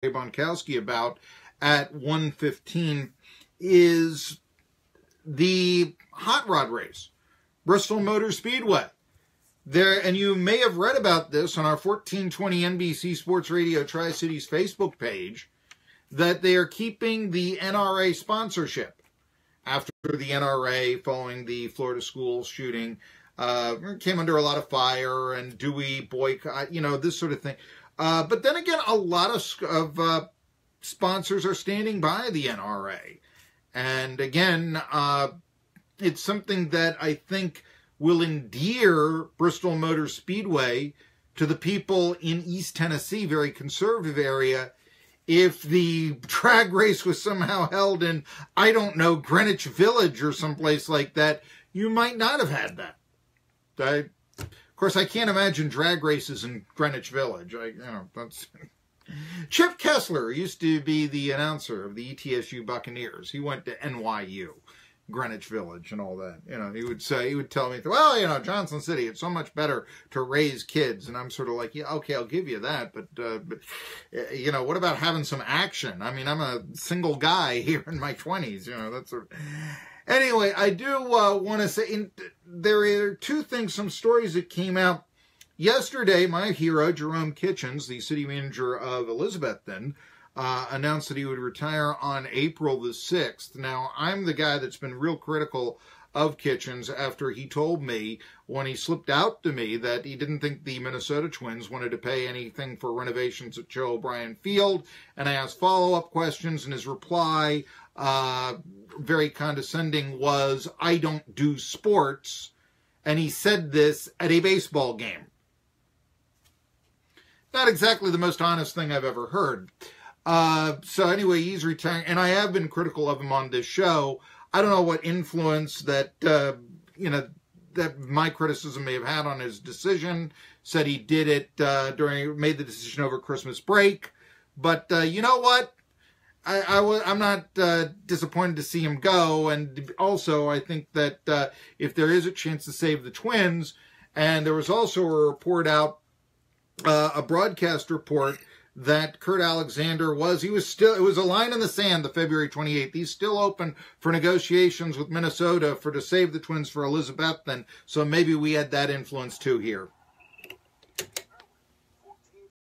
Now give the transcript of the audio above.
Bonkowski about at 1:15 is the hot rod race, Bristol Motor Speedway. There, and you may have read about this on our 1420 NBC Sports Radio Tri-Cities Facebook page, that they are keeping the NRA sponsorship after the NRA, following the Florida school shooting, came under a lot of fire, and do we boycott, this sort of thing. But then again, a lot of sponsors are standing by the NRA. And again, it's something that I think will endear Bristol Motor Speedway to the people in East Tennessee, very conservative area. If the drag race was somehow held in, I don't know, Greenwich Village or someplace like that, you might not have had that. Of course, I can't imagine drag races in Greenwich Village. That's... Chip Kessler used to be the announcer of the ETSU Buccaneers. He went to NYU, Greenwich Village, and all that. He would tell me, well, Johnson City, it's so much better to raise kids. And I'm sort of like, yeah, okay, I'll give you that. But what about having some action? I mean, I'm a single guy here in my 20s, that sort of... Anyway, I do want to say, there are two things, some stories that came out. Yesterday, my hero, Jerome Kitchens, the city manager of Elizabethton, announced that he would retire on April the 6th. Now, I'm the guy that's been real critical of Kitchens after he told me, when he slipped out to me, that he didn't think the Minnesota Twins wanted to pay anything for renovations at Joe O'Brien Field. And I asked follow-up questions, and his reply, very condescending, was, I don't do sports. And he said this at a baseball game. Not exactly the most honest thing I've ever heard. So anyway, he's retiring, and I have been critical of him on this show. I don't know what influence that, that my criticism may have had on his decision. Said he did it made the decision over Christmas break. But you know what? I'm not disappointed to see him go. And also, I think that if there is a chance to save the Twins, and there was also a report out, a broadcast report, that Kurt Alexander it was a line in the sand, the February 28th. He's still open for negotiations with Minnesota to save the Twins for Elizabethton. So maybe we had that influence too here.